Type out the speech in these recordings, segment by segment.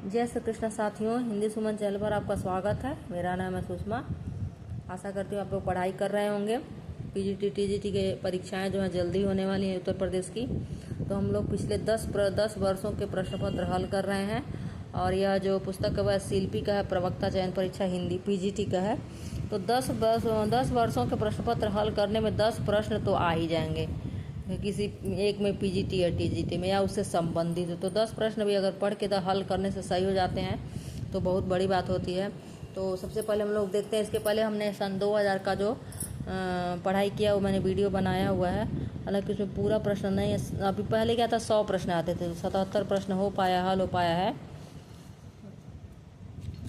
जय श्री कृष्ण साथियों, हिंदी सुमन चैनल पर आपका स्वागत है। मेरा नाम है सुषमा। आशा करती हूँ आप लोग पढ़ाई कर रहे होंगे। पीजीटी टीजीटी के परीक्षाएं जो हैं जल्दी होने वाली हैं उत्तर प्रदेश की। तो हम लोग पिछले 10 वर्षों के प्रश्न पत्र हल कर रहे हैं और यह जो पुस्तक है वह शिल्पी का है, प्रवक्ता चयन परीक्षा हिंदी पीजीटी का है। तो 10 वर्षों के प्रश्न पत्र हल करने में 10 प्रश्न तो आ ही जाएंगे किसी एक में, पीजीटी या टीजीटी में या उससे संबंधित। तो 10 प्रश्न भी अगर पढ़ के हल करने से सही हो जाते हैं तो बहुत बड़ी बात होती है। तो सबसे पहले हम लोग देखते हैं। इसके पहले हमने सन 2000 का जो पढ़ाई किया वो मैंने वीडियो बनाया हुआ है। हालांकि उसमें पूरा प्रश्न नहीं है। अभी पहले क्या था, 100 प्रश्न आते थे, 77 प्रश्न हल हो पाया है।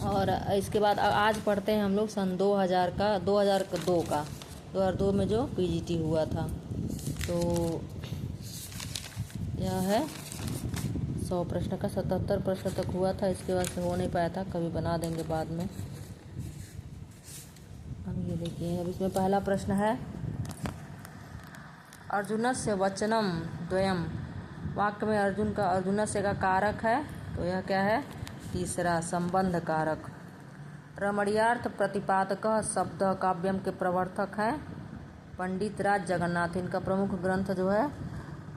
और इसके बाद आज पढ़ते हैं हम लोग सन 2002 में जो पीजीटी हुआ था। तो यह है 100 प्रश्न का, 77 प्रश्न तक हुआ था। इसके बाद से हो नहीं पाया था, कभी बना देंगे बाद में। अब ये देखिए, अब इसमें पहला प्रश्न है अर्जुनस्य वचनम द्वयम। वाक्य में अर्जुनस्य का कारक है, तो यह क्या है? तीसरा, संबंध कारक। रमणीयार्थ प्रतिपादक शब्द काव्यम के प्रवर्तक हैं पंडित राज जगन्नाथ। इनका प्रमुख ग्रंथ जो है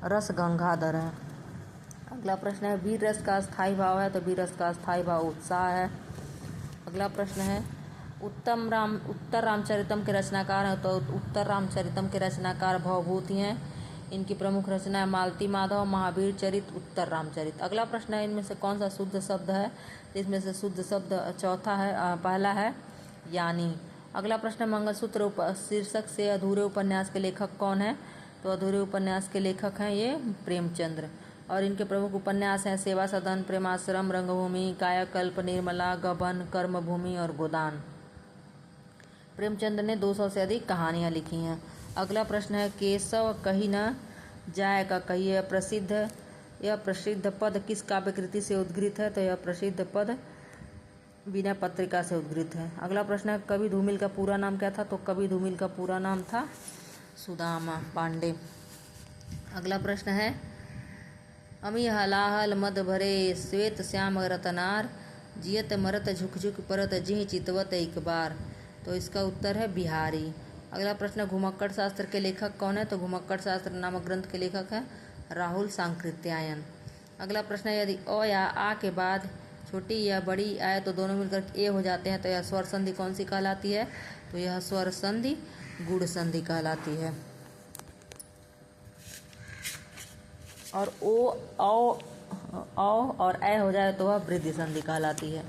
रस गंगाधर है। अगला प्रश्न है वीर रस का स्थायी भाव है, तो वीर रस का स्थायी भाव उत्साह है। अगला प्रश्न है उत्तर रामचरितम के रचनाकार हैं, तो उत्तर रामचरितम के रचनाकार भवभूति हैं। इनकी प्रमुख रचना है मालती माधव, महावीर चरित, उत्तर रामचरित। अगला प्रश्न है इनमें से कौन सा शुद्ध शब्द है? इसमें से शुद्ध शब्द पहला है यानी। अगला प्रश्न है मंगलसूत्र शीर्षक से अधूरे उपन्यास के लेखक कौन है? तो अधूरे उपन्यास के लेखक हैं ये प्रेमचंद्र। और इनके प्रमुख उपन्यास हैं सेवा सदन, प्रेमाश्रम, रंगभूमि, कायाकल्प, निर्मला, गबन, कर्मभूमि और गोदान। प्रेमचंद्र ने 200 से अधिक कहानियां लिखी हैं। अगला प्रश्न है केशव कही न जाय का कही। यह प्रसिद्ध पद किस काव्यकृति से उद्गृत है? तो यह प्रसिद्ध पद विनय पत्रिका से उद्गृत है। अगला प्रश्न है कवि धूमिल का पूरा नाम क्या था? तो कवि धूमिल का पूरा नाम था सुदामा पांडे। अगला प्रश्न है अमी हलाहल मद भरे श्वेत श्याम रतनार, जियत मरत झुक झुक परत जिह चितवत एक बार। तो इसका उत्तर है बिहारी। अगला प्रश्न घुमक्कड़ शास्त्र के लेखक कौन है? तो घुमक्कड़ शास्त्र नामक ग्रंथ के लेखक है राहुल सांकृत्यायन। अगला प्रश्न है यदि अ या आ के बाद छोटी या बड़ी आए तो दोनों मिलकर ए हो जाते हैं, तो यह स्वर संधि कौन सी कहलाती है? तो यह स्वर संधि गुण संधि कहलाती है। और ओ और ए हो जाए तो वह वृद्धि संधि कहलाती है।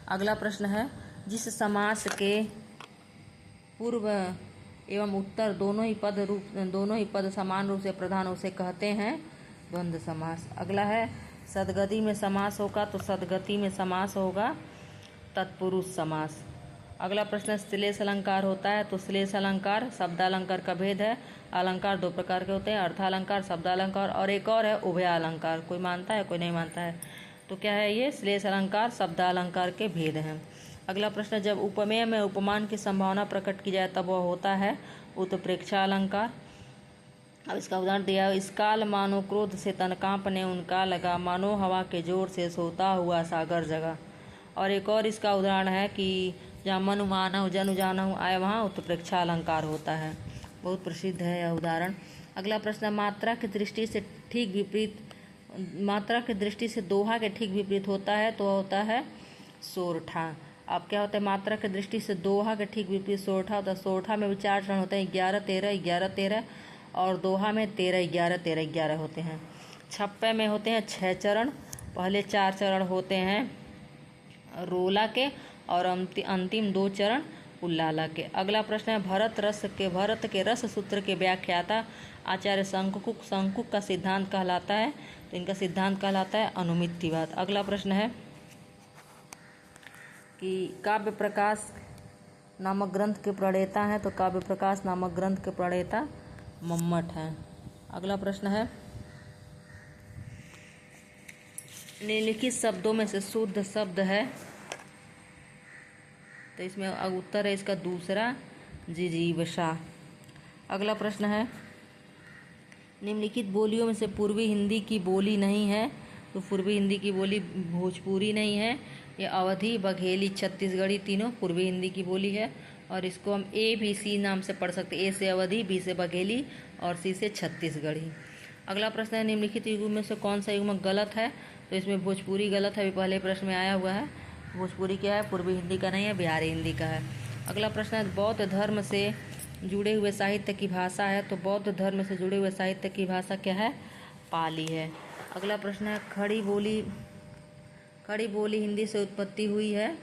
अगला प्रश्न है जिस समास के पूर्व एवं उत्तर दोनों ही पद समान रूप से प्रधान उसे कहते हैं द्वंद्व समास। अगला है सदगति में समास होगा, तो सदगति में समास होगा तत्पुरुष समास। अगला प्रश्न श्लेष अलंकार होता है, तो श्लेष अलंकार शब्दालंकार का भेद है। अलंकार 2 प्रकार के होते हैं, अर्थालंकार, शब्दालंकार और एक और है उभयालंकार। कोई मानता है, कोई नहीं मानता है। तो क्या है ये? श्लेष अलंकार शब्दालंकार के भेद हैं। अगला प्रश्न जब उपमेय में उपमान की संभावना प्रकट की जाए तब वह होता है उत्प्रेक्षा अलंकार। अब इसका उदाहरण दिया, इस काल मानो क्रोध से तन कांपने उनका लगा, मानो हवा के जोर से सोता हुआ सागर जगा। और एक और इसका उदाहरण है कि जहाँ मनु मानव जनु जानहु आए वहाँ उत्प्रेक्षा अलंकार होता है। बहुत प्रसिद्ध है यह उदाहरण। अगला प्रश्न मात्रा की दृष्टि से दोहा के ठीक विपरीत होता है, तो होता है सोरठा। अब क्या होता है मात्रा की दृष्टि से दोहा के ठीक विपरीत सोरठा होता है। सोरठा में भी 4 चरण होते हैं, 11-13 और दोहा में 13-11 होते हैं। छप्पे में होते हैं 6 चरण। पहले 4 चरण होते हैं रोला के और अंतिम 2 चरण उल्लाला के। अगला प्रश्न है भरत के रस सूत्र के व्याख्याता आचार्य शंकुक का सिद्धांत कहलाता है, तो इनका सिद्धांत कहलाता है अनुमितिवाद। अगला प्रश्न है कि काव्य प्रकाश नामक ग्रंथ के प्रणेता हैं, तो काव्य प्रकाश नामक ग्रंथ के प्रणेता मम्मट हैं। अगला प्रश्न है निम्नलिखित शब्दों में से शुद्ध शब्द है, तो इसमें उत्तर है इसका दूसरा जिजीविषा। अगला प्रश्न है निम्नलिखित बोलियों में से पूर्वी हिंदी की बोली नहीं है, तो पूर्वी हिंदी की बोली भोजपुरी नहीं है, ये अवधी, बघेली, छत्तीसगढ़ी तीनों पूर्वी हिंदी की बोली है। और इसको हम ABC नाम से पढ़ सकते हैं। ए से अवधी, बी से बघेली और सी से छत्तीसगढ़ी। अगला प्रश्न है, निम्नलिखित युग्म में से कौन सा युग्म गलत है? तो इसमें भोजपुरी गलत है, अभी पहले प्रश्न में आया हुआ है। भोजपुरी क्या है? पूर्वी हिंदी का नहीं है, बिहारी हिंदी का है। अगला प्रश्न है, बौद्ध धर्म से जुड़े हुए साहित्य की भाषा है। तो बौद्ध धर्म से जुड़े हुए साहित्य की भाषा क्या है? पाली है। अगला प्रश्न है, खड़ी बोली हिंदी से उत्पत्ति हुई है।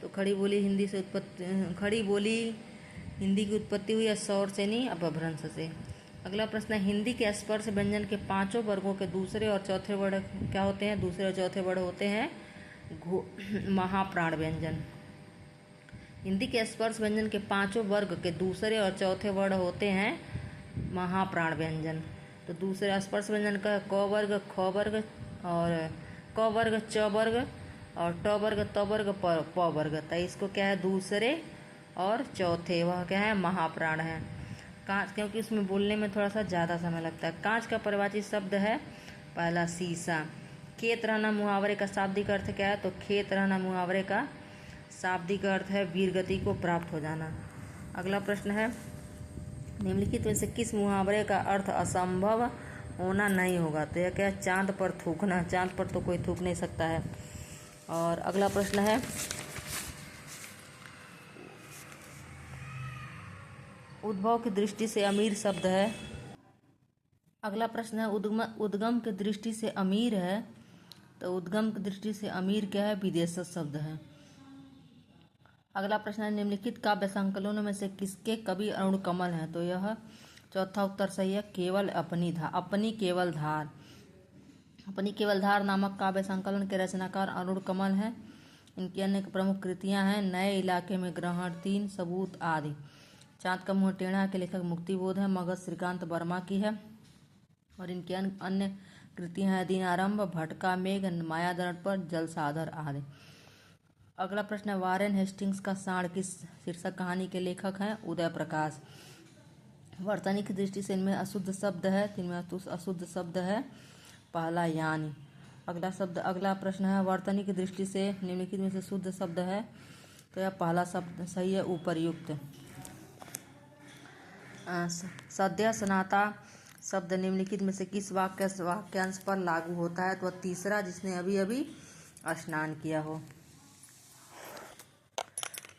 तो खड़ी बोली हिंदी की उत्पत्ति हुई है सौर से नहीं, अपभ्रंश से। अगला प्रश्न है, हिंदी के स्पर्श व्यंजन के पांचों वर्गों के दूसरे और चौथे वर्ण क्या होते हैं? दूसरे और चौथे वर्ण होते हैं महाप्राण व्यंजन। हिंदी के स्पर्श व्यंजन के पांचों वर्ग के दूसरे और चौथे वर्ण होते हैं महाप्राण व्यंजन। तो दूसरे स्पर्श व्यंजन का क वर्ग, ख वर्ग और क वर्ग, च वर्ग और ट वर्ग, त वर्ग, प वर्ग। तो इसको क्या है? दूसरे और चौथे वह क्या है? महाप्राण है। कांच, क्योंकि उसमें बोलने में थोड़ा सा ज़्यादा समय लगता है। कांच का परिवाची शब्द है पहला शीशा। खेत रहना मुहावरे का शाब्दिक अर्थ क्या है? तो खेत रहना मुहावरे का शाब्दिक अर्थ है वीर गति को प्राप्त हो जाना। अगला प्रश्न है, निम्नलिखित में से किस मुहावरे का अर्थ असंभव होना नहीं होगा? तो यह क्या है? चांद पर थूकना। चांद पर तो कोई थूक नहीं सकता है। और अगला प्रश्न है, उद्भव की दृष्टि से अमीर शब्द है। अगला प्रश्न है, उद्गम की दृष्टि से अमीर है। तो उद्गम की दृष्टि से अमीर क्या है? विदेशज शब्द है। अगला प्रश्न है, निम्नलिखित काव्य संकलनों में से किसके कवि अरुण कमल हैं? तो यह चौथा उत्तर सही है, केवल अपनी केवल धार नामक काव्य संकलन के रचनाकार अरुण कमल हैं। इनकी अन्य प्रमुख कृतियां हैं नए इलाके में ग्रहण, 3 सबूत आदि। चाँद का मुंह टेढ़ा के लेखक मुक्तिबोध है, मगध श्रीकांत वर्मा की है। और इनकी अन्य कृतियां हैं दिनारंभ, भटका मेघ, मायादर्पण पर, जलसाधर आदि। अगला प्रश्न है, वारेन हेस्टिंग्स का साँड़ किस शीर्षक कहानी के लेखक हैं? उदय प्रकाश। वर्तनी की दृष्टि से इनमें अशुद्ध शब्द है, इनमें अशुद्ध शब्द है पहला यानी। अगला प्रश्न है, वर्तनी की दृष्टि से निम्नलिखित में से शुद्ध शब्द है। तो यह पहला शब्द सही है, उपर्युक्त। सद्य सनाता शब्द निम्नलिखित में से किस वाक्यांश पर लागू होता है? तो तीसरा, जिसने अभी अभी स्नान किया हो।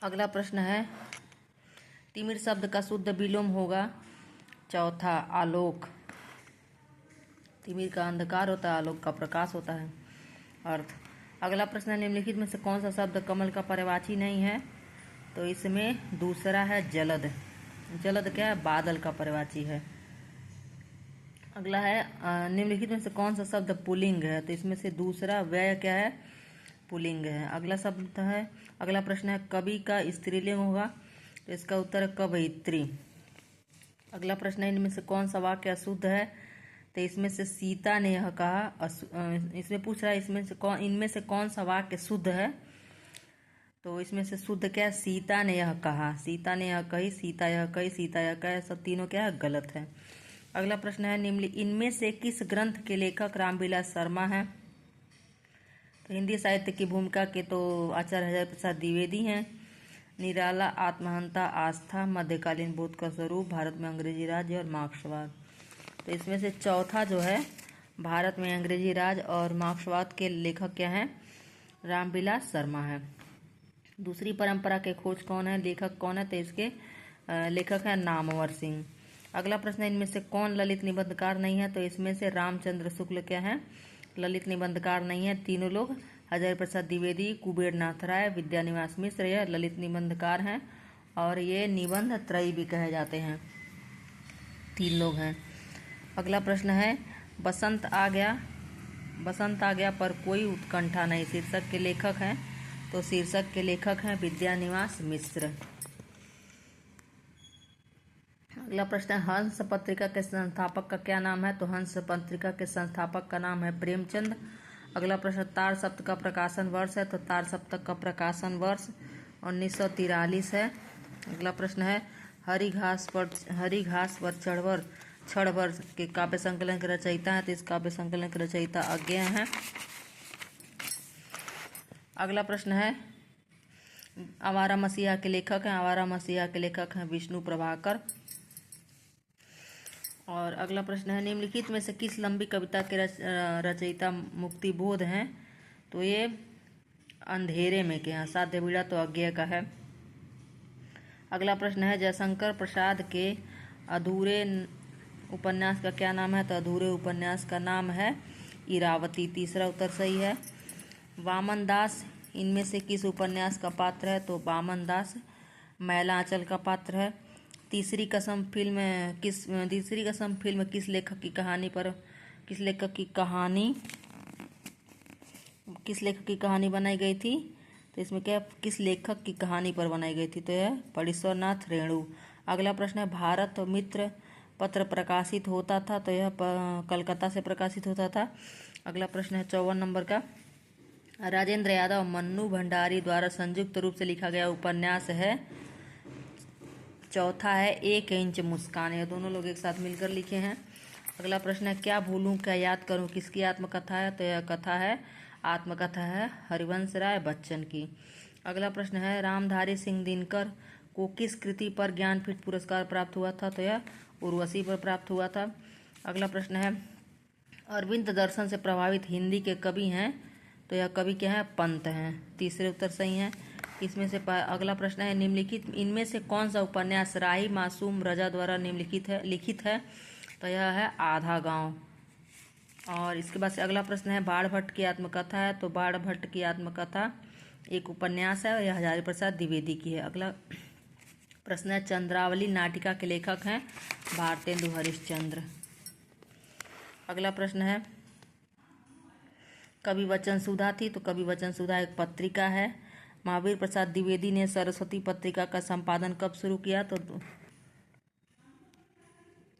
अगला प्रश्न है, तिमिर शब्द का शुद्ध विलोम होगा चौथा, आलोक। तिमिर का अंधकार होता है, आलोक का प्रकाश होता है। अर्थ। अगला प्रश्न है, निम्नलिखित में से कौन सा शब्द कमल का पर्यायवाची नहीं है? तो इसमें दूसरा है जलद। जलद क्या है? बादल का पर्यायवाची है। अगला है, निम्नलिखित में से कौन सा शब्द पुल्लिंग है? तो इसमें से दूसरा व्यय क्या है? पुल्लिंग है। अगला प्रश्न है, कवि का स्त्रीलिंग होगा? तो इसका उत्तर है कवयित्री। अगला प्रश्न है, इनमें से कौन सा वाक्य अशुद्ध है? तो इसमें से सीता ने यह कहा। इसमें पूछ रहा है इनमें से कौन सा वाक्य शुद्ध है? तो इसमें से शुद्ध क्या है? सीता ने यह कहा, सीता ने यह कही, सीता यह कही, सीता यह कहे, सब तीनों क्या है? गलत है। अगला प्रश्न है, इनमें से किस ग्रंथ के लेखक रामविलास शर्मा हैं? तो हिंदी साहित्य की भूमिका के तो आचार्य हरिहर प्रसाद द्विवेदी हैं। निराला, आत्महंता, आस्था, मध्यकालीन बोध का स्वरूप, भारत में अंग्रेजी राज और मार्क्सवाद। तो इसमें से चौथा जो है, भारत में अंग्रेजी राज और मार्क्सवाद के लेखक क्या हैं? रामविलास शर्मा है। दूसरी परंपरा के खोज कौन है? लेखक कौन है? तो इसके लेखक है नामवर सिंह। अगला प्रश्न है, इनमें से कौन ललित निबंधकार नहीं है? तो इसमें से रामचंद्र शुक्ल क्या है? ललित निबंधकार नहीं है। तीनों लोग हरिहर प्रसाद द्विवेदी, कुबेर नाथ राय, विद्यानिवास मिश्र, यह ललित निबंधकार हैं और ये निबंध त्रयी भी कहे जाते हैं। 3 लोग हैं। अगला प्रश्न है, बसंत आ गया पर कोई उत्कंठा नहीं शीर्षक के लेखक हैं? तो शीर्षक के लेखक हैं विद्यानिवास मिश्र। अगला प्रश्न है, हंस पत्रिका के संस्थापक का क्या नाम है? तो हंस पत्रिका के संस्थापक का नाम है प्रेमचंद। अगला प्रश्न, तार सप्त का प्रकाशन वर्ष है? तो तार सप्तक का प्रकाशन वर्ष 1943 है। अगला प्रश्न है, हरी घास पर क्षणभर के काव्य संकलन के रचयिता हैं? तो इस काव्य संकलन के रचयिता अज्ञेय हैं। अगला प्रश्न है, आवारा मसीहा के लेखक हैं। आवारा मसीहा के लेखक हैं विष्णु प्रभाकर। और अगला प्रश्न है, निम्नलिखित में से किस लंबी कविता के रचयिता मुक्तिबोध हैं? तो ये अंधेरे में के हैं। साध्य बीड़ा तो अज्ञेय का है। अगला प्रश्न है, जयशंकर प्रसाद के अधूरे उपन्यास का क्या नाम है? तो अधूरे उपन्यास का नाम है इरावती। तीसरा उत्तर सही है। वामन दास इनमें से किस उपन्यास का पात्र है? तो वामन दास मैला आंचल का पात्र है। तीसरी कसम फिल्म किस लेखक की कहानी बनाई गई थी? तो इसमें क्या, किस लेखक की कहानी पर बनाई गई थी? तो यह परीश्वरनाथ रेणु। अगला प्रश्न है, भारत मित्र पत्र प्रकाशित होता था? तो यह कलकत्ता से प्रकाशित होता था। अगला प्रश्न है 54 नंबर का, राजेंद्र यादव मन्नू भंडारी द्वारा संयुक्त रूप से लिखा गया उपन्यास है। चौथा है 1 इंच मुस्कान। ये दोनों लोग एक साथ मिलकर लिखे हैं। अगला प्रश्न है, क्या भूलूं क्या याद करूं किसकी आत्मकथा है? तो यह आत्मकथा है हरिवंश राय बच्चन की। अगला प्रश्न है, रामधारी सिंह दिनकर को किस कृति पर ज्ञानपीठ पुरस्कार प्राप्त हुआ था? तो यह उर्वशी पर प्राप्त हुआ था। अगला प्रश्न है, अरविंद दर्शन से प्रभावित हिंदी के कवि हैं? तो यह कवि क्या है? पंत हैं। तीसरे उत्तर सही हैं। इसमें से अगला प्रश्न है, निम्नलिखित इनमें से कौन सा उपन्यास राही मासूम रजा द्वारा लिखित है? तो यह है आधा गांव। और इसके बाद से अगला प्रश्न है, बाण भट्ट की आत्मकथा है। तो बाण भट्ट की आत्मकथा एक उपन्यास है और यह हजारी प्रसाद द्विवेदी की है। अगला प्रश्न है, चंद्रावली नाटिका के लेखक हैं भारतेंदु हरिश्चंद्र। अगला प्रश्न है, कवि वचन सुधा थी? तो कवि वचन सुधा एक पत्रिका है। महावीर प्रसाद द्विवेदी ने सरस्वती पत्रिका का संपादन कब शुरू किया? तो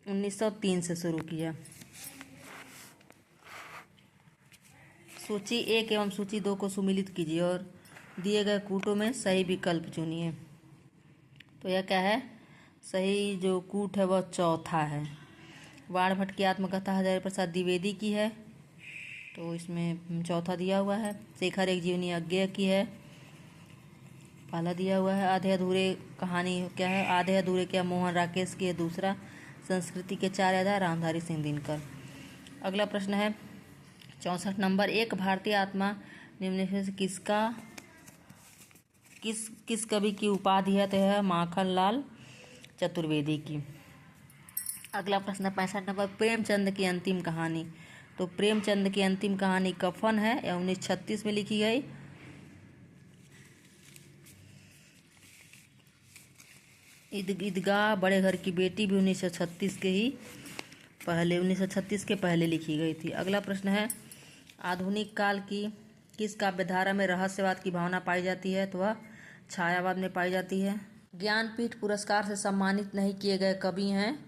1903 से शुरू किया। सूची 1 एवं सूची 2 को सुमिलित कीजिए और दिए गए कूटों में सही विकल्प चुनिए। तो यह क्या है? सही जो कूट है वह चौथा है। बाण भट्ट की आत्मकथा हजारी प्रसाद द्विवेदी की है, तो इसमें चौथा दिया हुआ है। शेखर एक जीवनी अज्ञेय की है, पहला दिया हुआ है। आधे अधूरे कहानी क्या है? आधे अधूरे क्या मोहन राकेश की है, दूसरा। संस्कृति के 4 आधार रामधारी सिंह दिनकर। अगला प्रश्न है 64 नंबर, एक भारतीय आत्मा निम्नलिखित से किस कवि की उपाधि है? तो यह माखन लाल चतुर्वेदी की। अगला प्रश्न 65 नंबर, प्रेमचंद की अंतिम कहानी। तो प्रेमचंद की अंतिम कहानी कफन है, यह 1936 में लिखी गई। ईदगाह बड़े घर की बेटी भी 1936 के पहले लिखी गई थी। अगला प्रश्न है, आधुनिक काल की किस काव्यधारा में रहस्यवाद की भावना पाई जाती है? तो वह छायावाद में पाई जाती है। ज्ञानपीठ पुरस्कार से सम्मानित नहीं किए गए कवि हैं?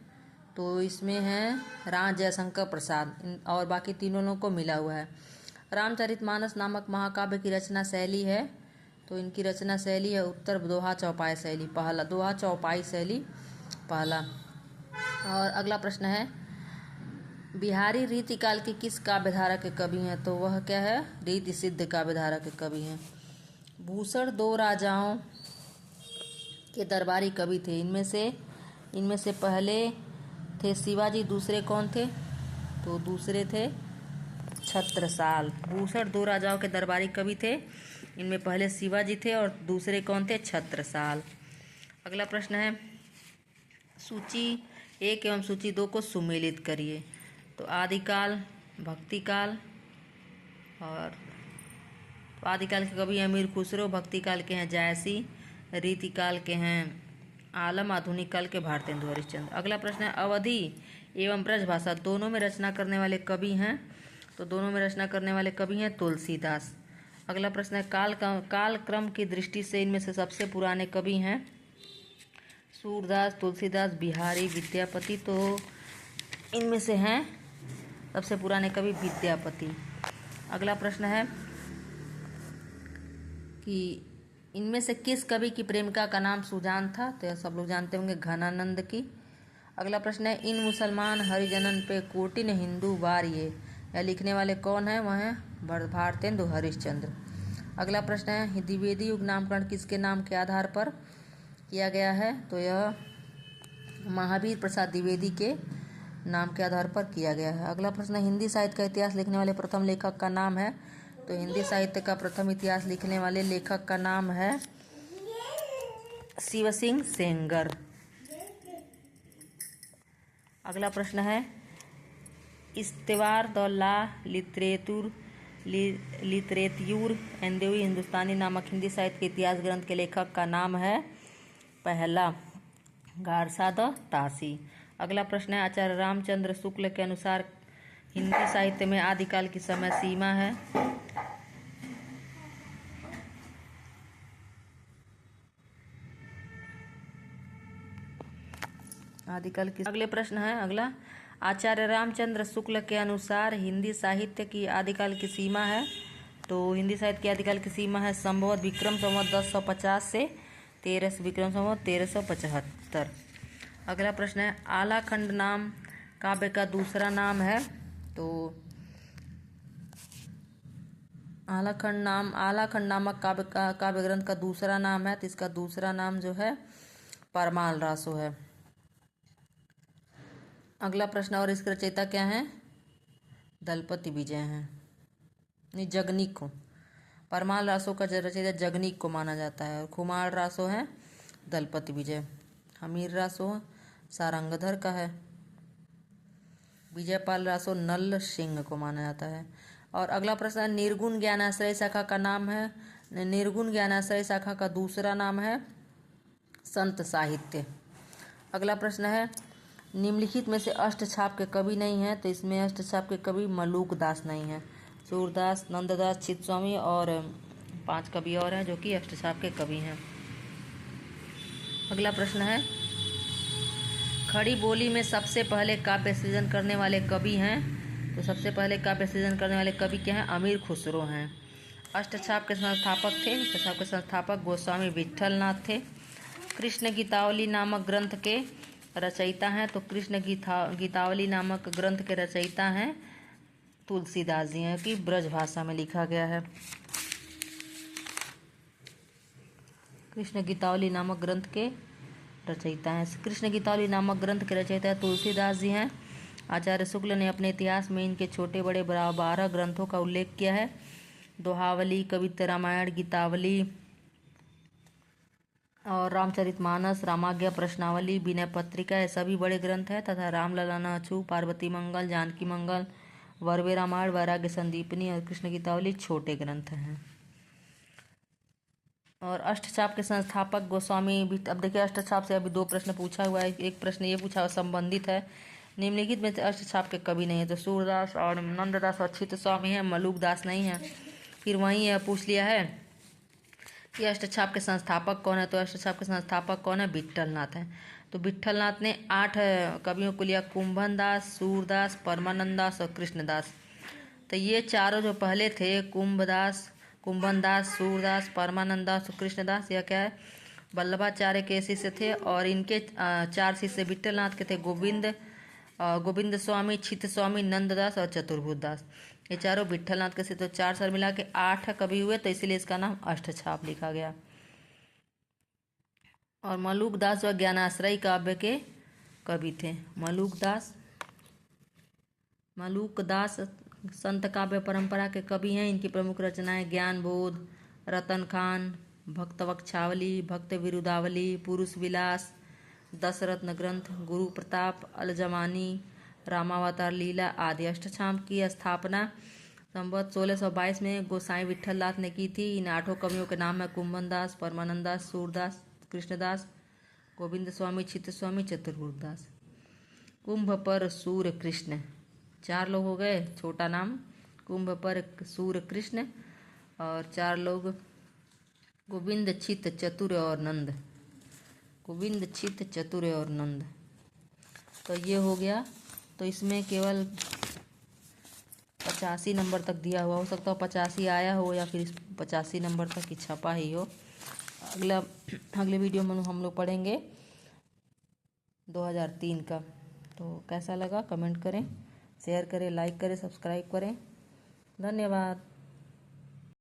तो इसमें हैं जयशंकर प्रसाद, और बाकी तीनों लोगों को मिला हुआ है। रामचरितमानस नामक महाकाव्य की रचना शैली है? तो इनकी रचना शैली है उत्तर दोहा चौपाई शैली पहला, दोहा चौपाई शैली पहला। और अगला प्रश्न है, बिहारी रीतिकाल की किस काव्यधारा के कवि हैं? तो वह क्या है? रीति सिद्ध काव्यधारा के कवि हैं। भूषण 2 राजाओं के दरबारी कवि थे। इनमें से पहले थे शिवाजी, दूसरे कौन थे? तो दूसरे थे छत्रसाल। भूषण 2 राजाओं के दरबारी कवि थे। इनमें पहले शिवाजी थे और दूसरे कौन थे? छत्रसाल। अगला प्रश्न है, सूची 1 एवं सूची 2 को सुमेलित करिए। तो आदिकाल, भक्तिकाल, और आदिकाल के कवि हैं मीर खुसरो, भक्तिकाल के हैं जायसी, रीतिकाल के हैं आलम, आधुनिक काल के भारतेंदु हरिश्चंद्र। अगला प्रश्न है, अवधी एवं ब्रजभाषा दोनों में रचना करने वाले कवि हैं? तो दोनों में रचना करने वाले कवि हैं तुलसीदास। अगला प्रश्न है, काल क्रम की दृष्टि से इनमें से सबसे पुराने कवि हैं? सूरदास, तुलसीदास, बिहारी, विद्यापति। तो इनमें से हैं सबसे पुराने कवि विद्यापति। अगला प्रश्न है कि इनमें से किस कवि की प्रेमिका का नाम सुजान था? तो यह सब लोग जानते होंगे, घनानंद की। अगला प्रश्न है, इन मुसलमान हरिजनन पे कोटिन हिंदू वार ये, यह लिखने वाले कौन है? वह हैं भारतेंदु हरिश्चंद्र। अगला प्रश्न है द्विवेदी युग नामकरण किसके नाम के आधार पर किया गया है? तो यह महावीर प्रसाद द्विवेदी के नाम के आधार पर किया गया है। अगला प्रश्न है हिंदी साहित्य का इतिहास लिखने वाले प्रथम लेखक का नाम है? तो हिंदी साहित्य का प्रथम इतिहास लिखने वाले लेखक का नाम है शिव सिंह सेंगर। अगला प्रश्न है इस्तेवार द ला लिटरेत्यूर एंदेवी हिंदुस्तानी नामक हिंदी साहित्य के इतिहास ग्रंथ के लेखक का नाम है? पहला गारसा द तासी। अगला प्रश्न है आचार्य रामचंद्र शुक्ल के अनुसार हिंदी साहित्य में आदिकाल की समय सीमा है? आदिकाल की। अगले प्रश्न है अगला आचार्य रामचंद्र शुक्ल के अनुसार हिंदी साहित्य की आदिकाल की सीमा है? तो हिंदी साहित्य की आदिकाल की सीमा है संभवतः विक्रम संवत 1050 से विक्रम संवत 1375। अगला प्रश्न है आलाखंड नाम काव्य का दूसरा नाम है? तो आलाखंड नामक काव्य ग्रंथ का दूसरा नाम है, तो इसका दूसरा नाम जो है परमाल रासो है। अगला प्रश्न और इसके रचयिता क्या हैं? दलपति विजय हैं, नहीं जगनीक को। परमाल रासो का रचयिता जगनीक को माना जाता है और खुमार रासो है दलपति विजय। हमीर रासो सारंगधर का है। विजयपाल रासो नल सिंह को माना जाता है। और अगला प्रश्न है निर्गुण ज्ञानाश्रय शाखा का नाम है? निर्गुण ज्ञानाश्रय शाखा का दूसरा नाम है संत साहित्य। अगला प्रश्न है निम्नलिखित में से अष्टछाप के कवि नहीं है? तो इसमें अष्टछाप के कवि मलूक दास नहीं है। सूरदास, नंददास, चित्तस्वामी और 5 कवि और हैं जो कि अष्टछाप के कवि हैं। अगला प्रश्न है खड़ी बोली में सबसे पहले काव्य सृजन करने वाले कवि हैं? तो सबसे पहले काव्य सृजन करने वाले कवि क्या हैं? अमीर खुसरो हैं। अष्टछाप के संस्थापक थे, अष्टछाप के संस्थापक गोस्वामी विट्ठलनाथ थे। कृष्ण गीतावली नामक ग्रंथ के रचयिता हैं? तो कृष्ण गीतावली नामक ग्रंथ के रचयिता हैं तुलसीदास जी हैं कि ब्रज भाषा में लिखा गया है। कृष्ण गीतावली नामक ग्रंथ के रचयिता हैं, कृष्ण गीतावली नामक ग्रंथ के रचयिता तुलसीदास जी हैं। आचार्य शुक्ल ने अपने इतिहास में इनके छोटे बड़े 12 ग्रंथों का उल्लेख किया है। दोहावली, कवित्त रामायण, गीतावली और रामचरितमानस, रामाज्ञा, प्रश्नावली, विनय पत्रिका, ये सभी बड़े ग्रंथ हैं तथा रामलला नाचू, पार्वती मंगल, जानकी मंगल, वर्वे रामायण, वैराग्य संदीपनी और कृष्ण गीतावली छोटे ग्रंथ हैं। और अष्टछाप के संस्थापक गोस्वामी अब देखिए अष्टछाप से अभी 2 प्रश्न पूछा हुआ है। एक प्रश्न ये पूछा हुआ संबंधित है निम्नलिखित में से अष्टछाप के कवि नहीं है? तो सूरदास और नंददास और चित्तस्वामी है, मलूक दास नहीं है। फिर वहीं यह पूछ लिया है कि अष्टछाप के संस्थापक कौन है? तो अष्टछाप के संस्थापक कौन है? विट्ठलनाथ हैं। तो विट्ठलनाथ ने 8 कवियों को लिया, कुंभन दास, सूरदास, परमानंद दास और कृष्णदास। तो ये चारों जो पहले थे कुंभन दास, सूरदास, परमानंद दास और कृष्णदास, यह क्या है वल्लभाचार्य के शिष्य थे। और इनके 4 शिष्य विट्ठलनाथ के थे गोविंद स्वामी, चित्त स्वामी, नंददास और चतुर्भुज दास। ये चारों विट्ठलनाथ के शिष्य। तो 4 साल मिला के 8 कवि हुए, तो इसीलिए इसका नाम अष्टछाप लिखा गया। और मलूक दास व ज्ञानाश्रय काव्य के कवि थे। मलूक दास संत काव्य परंपरा के कवि हैं। इनकी प्रमुख रचनाएं ज्ञान बोध, रतन खान, भक्त वक्षावली, भक्त विरुदावली, पुरुष विलास, 10 रत्न ग्रंथ, गुरु प्रताप, अलजमानी, रामावतार लीला आदि। अष्टछाप की स्थापना संवत 1622 में गोसाई विट्ठलनाथ ने की थी। इन 8 कवियों के नाम है कुंभन दास, परमानंद दास, सूरदास, कृष्णदास, गोविंद स्वामी, चित्त स्वामी, चतुर्भुज दास। कुंभ पर सूर्य कृष्ण, 4 लोग हो गए। छोटा नाम कुंभ पर सूर्य कृष्ण और 4 लोग गोविंद, चित्त, चतुर और नंद। गोविंद, चित्त, चतुर और नंद। तो ये हो गया। तो इसमें केवल 85 नंबर तक दिया हुआ, हो सकता हो 85 आया हो या फिर 85 नंबर तक ही छपा ही हो। अगले वीडियो में हम लोग पढ़ेंगे 2003 का। तो कैसा लगा कमेंट करें, शेयर करें, लाइक करें, सब्सक्राइब करें। धन्यवाद।